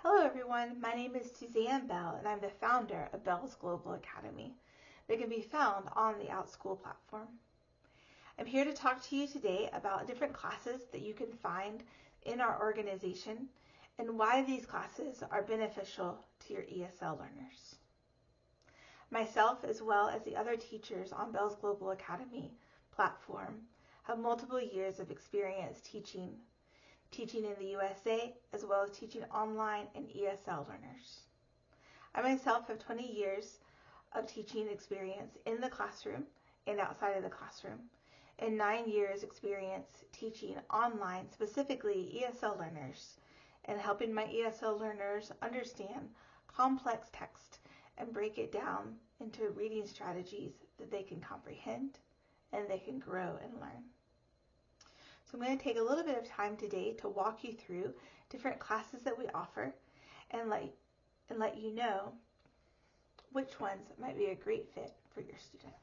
Hello everyone, my name is Suzanne Bell and I'm the founder of Bell's Global Academy that can be found on the OutSchool platform. I'm here to talk to you today about different classes that you can find in our organization and why these classes are beneficial to your ESL learners. Myself, as well as the other teachers on Bell's Global Academy platform, have multiple years of experience teaching in the USA, as well as teaching online and ESL learners. I myself have 20 years of teaching experience in the classroom and outside of the classroom, and 9 years experience teaching online, specifically ESL learners, and helping my ESL learners understand complex text and break it down into reading strategies that they can comprehend and they can grow and learn. So I'm going to take a little bit of time today to walk you through different classes that we offer and let you know which ones might be a great fit for your student.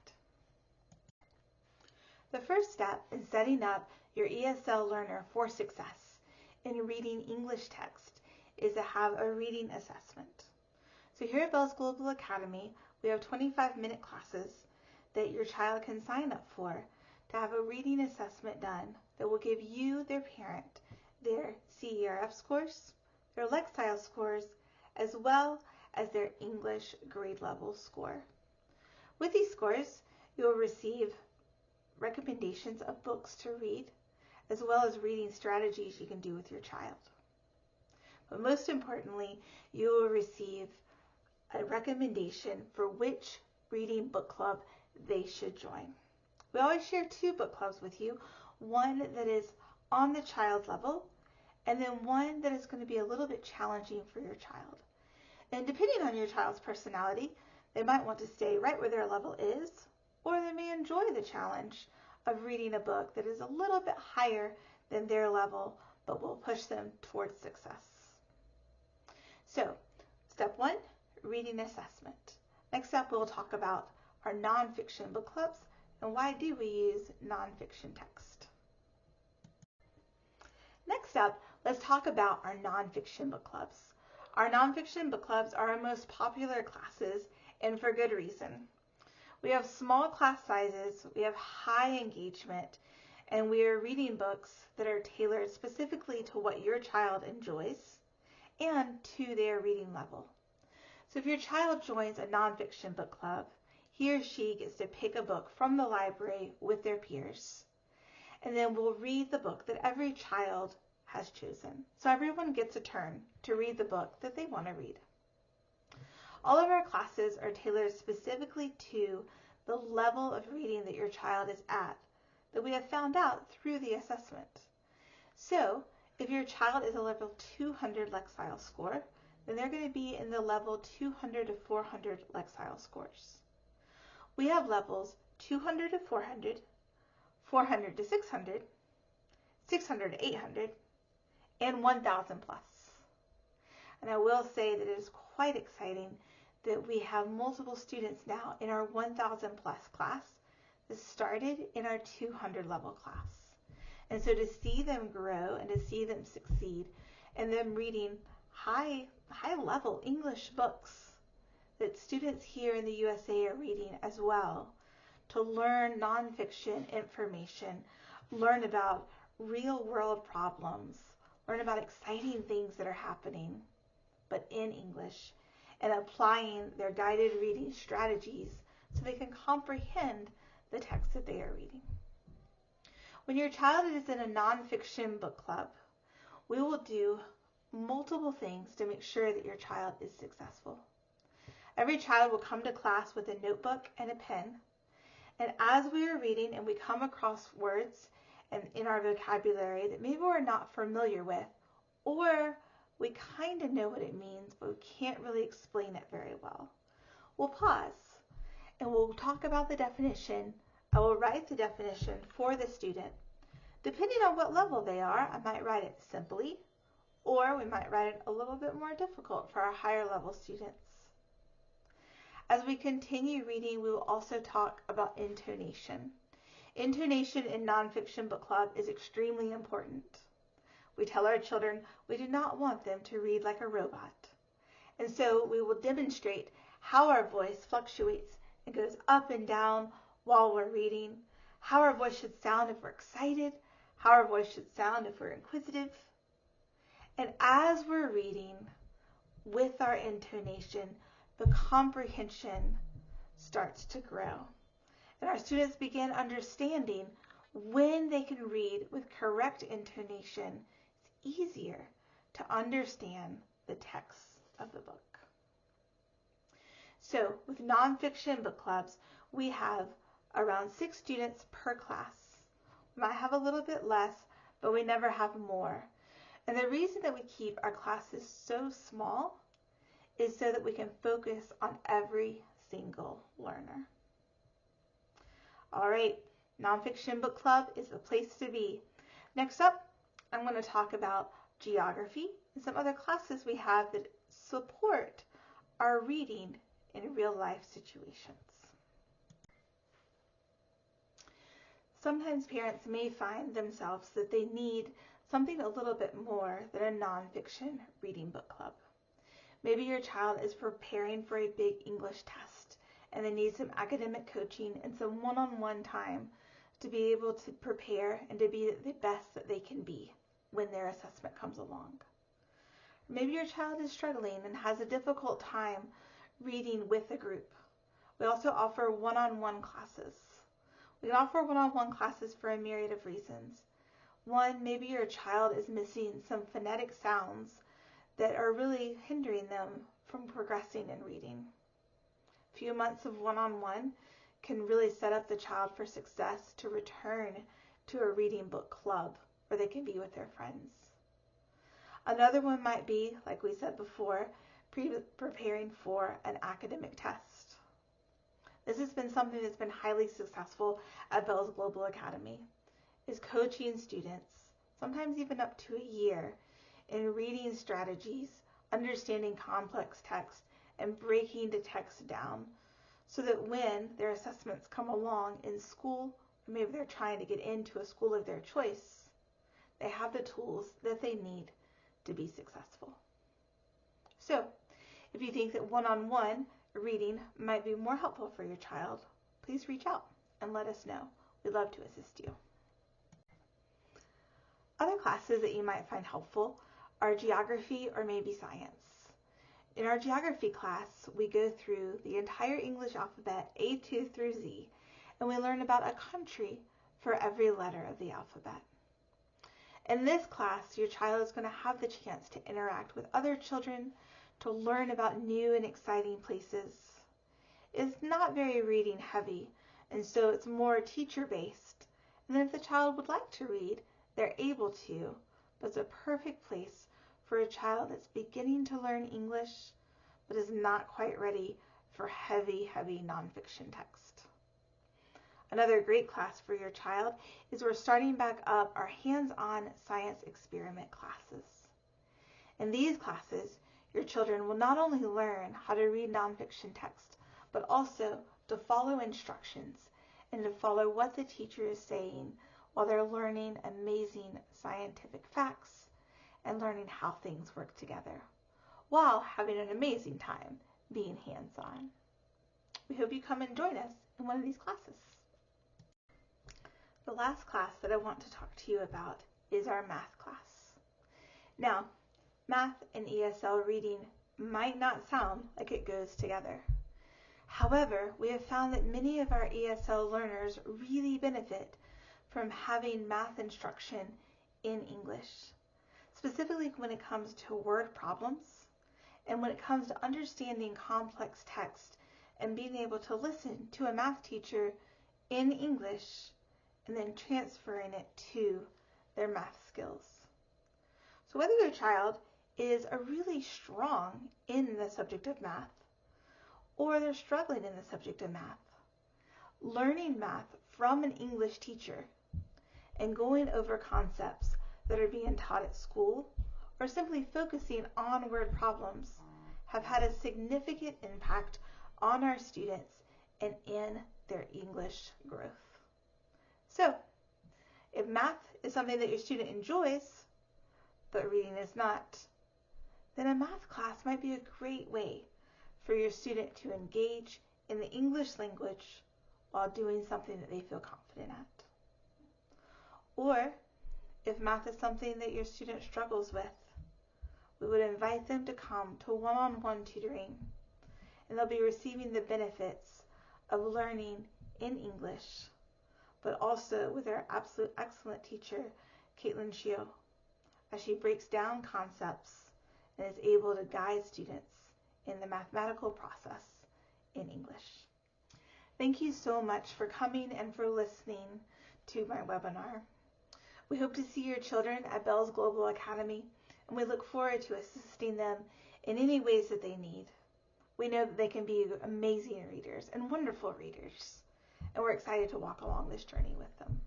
The first step in setting up your ESL learner for success in reading English text is to have a reading assessment. So here at Bell's Global Academy, we have 25-minute classes that your child can sign up for to have a reading assessment done that will give you, their parent, their CERF scores, their Lexile scores, as well as their English grade level score. With these scores, you will receive recommendations of books to read, as well as reading strategies you can do with your child. But most importantly, you will receive a recommendation for which reading book club they should join. We always share 2 book clubs with you, one that is on the child level, and then one that is going to be a little bit challenging for your child. And depending on your child's personality, they might want to stay right where their level is, or they may enjoy the challenge of reading a book that is a little bit higher than their level, but will push them towards success. So, step 1, reading assessment. Next up, we'll talk about our nonfiction book clubs and why do we use nonfiction text. Next up, let's talk about our nonfiction book clubs. Our nonfiction book clubs are our most popular classes, and for good reason. We have small class sizes, we have high engagement, and we are reading books that are tailored specifically to what your child enjoys and to their reading level. So if your child joins a nonfiction book club, he or she gets to pick a book from the library with their peers, and then we'll read the book that every child has chosen. So everyone gets a turn to read the book that they want to read. All of our classes are tailored specifically to the level of reading that your child is at, that we have found out through the assessment. So if your child is a level 200 Lexile score, then they're going to be in the level 200 to 400 Lexile scores. We have levels 200 to 400, 400 to 600, 600 to 800, and 1,000 plus. And I will say that it is quite exciting that we have multiple students now in our 1,000 plus class that started in our 200 level class. And so to see them grow and to see them succeed and them reading high level English books that students here in the USA are reading as well, to learn nonfiction information, learn about real world problems, learn about exciting things that are happening, but in English, and applying their guided reading strategies so they can comprehend the text that they are reading. When your child is in a nonfiction book club, we will do multiple things to make sure that your child is successful. Every child will come to class with a notebook and a pen, and as we are reading and we come across words and in our vocabulary that maybe we're not familiar with, or we kind of know what it means, but we can't really explain it very well, we'll pause and we'll talk about the definition. I will write the definition for the student. Depending on what level they are, I might write it simply, or we might write it a little bit more difficult for our higher level students. As we continue reading, we will also talk about intonation. Intonation in nonfiction book club is extremely important. We tell our children we do not want them to read like a robot. And so we will demonstrate how our voice fluctuates and goes up and down while we're reading, how our voice should sound if we're excited, how our voice should sound if we're inquisitive. And as we're reading with our intonation, the comprehension starts to grow. And our students begin understanding when they can read with correct intonation, it's easier to understand the text of the book. So with nonfiction book clubs, we have around 6 students per class. We might have a little bit less, but we never have more. And the reason that we keep our classes so small is so that we can focus on every single learner. All right, nonfiction book club is the place to be. Next up, I'm going to talk about geography and some other classes we have that support our reading in real life situations. Sometimes parents may find themselves that they need something a little bit more than a nonfiction reading book club. Maybe your child is preparing for a big English test and they need some academic coaching and some one-on-one time to be able to prepare and to be the best that they can be when their assessment comes along. Maybe your child is struggling and has a difficult time reading with a group. We also offer one-on-one classes. We can offer one-on-one classes for a myriad of reasons. One, maybe your child is missing some phonetic sounds that are really hindering them from progressing in reading. A few months of one-on-one can really set up the child for success to return to a reading book club where they can be with their friends. Another one might be, like we said before, preparing for an academic test. This has been something that's been highly successful at Bell's Global Academy, is coaching students, sometimes even up to a year, in reading strategies, understanding complex text, and breaking the text down so that when their assessments come along in school, or maybe they're trying to get into a school of their choice, they have the tools that they need to be successful. So, if you think that one-on-one reading might be more helpful for your child, please reach out and let us know. We'd love to assist you. Other classes that you might find helpful are geography or maybe science. In our geography class, we go through the entire English alphabet, A2 through Z, and we learn about a country for every letter of the alphabet. In this class, your child is going to have the chance to interact with other children, to learn about new and exciting places. It's not very reading heavy, and so it's more teacher-based. And then if the child would like to read, they're able to, but it's a perfect place for a child that's beginning to learn English, but is not quite ready for heavy nonfiction text. Another great class for your child is we're starting back up our hands-on science experiment classes. In these classes, your children will not only learn how to read nonfiction text, but also to follow instructions and to follow what the teacher is saying while they're learning amazing scientific facts and learning how things work together, while having an amazing time being hands-on. We hope you come and join us in one of these classes. The last class that I want to talk to you about is our math class. Now, math and ESL reading might not sound like it goes together. However, we have found that many of our ESL learners really benefit from having math instruction in English, specifically when it comes to word problems and when it comes to understanding complex text and being able to listen to a math teacher in English and then transferring it to their math skills. So whether your child is really strong in the subject of math or they're struggling in the subject of math, learning math from an English teacher and going over concepts that are being taught at school or simply focusing on word problems have had a significant impact on our students and in their English growth. So, if math is something that your student enjoys, but reading is not, then a math class might be a great way for your student to engage in the English language while doing something that they feel confident at. Or, if math is something that your student struggles with, we would invite them to come to one-on-one tutoring, and they'll be receiving the benefits of learning in English, but also with our absolute excellent teacher, Caitlin Shio, as she breaks down concepts and is able to guide students in the mathematical process in English. Thank you so much for coming and for listening to my webinar. We hope to see your children at Bell's Global Academy, and we look forward to assisting them in any ways that they need. We know that they can be amazing readers and wonderful readers, and we're excited to walk along this journey with them.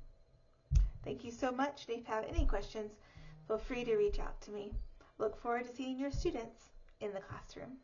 Thank you so much, and if you have any questions, feel free to reach out to me. Look forward to seeing your students in the classroom.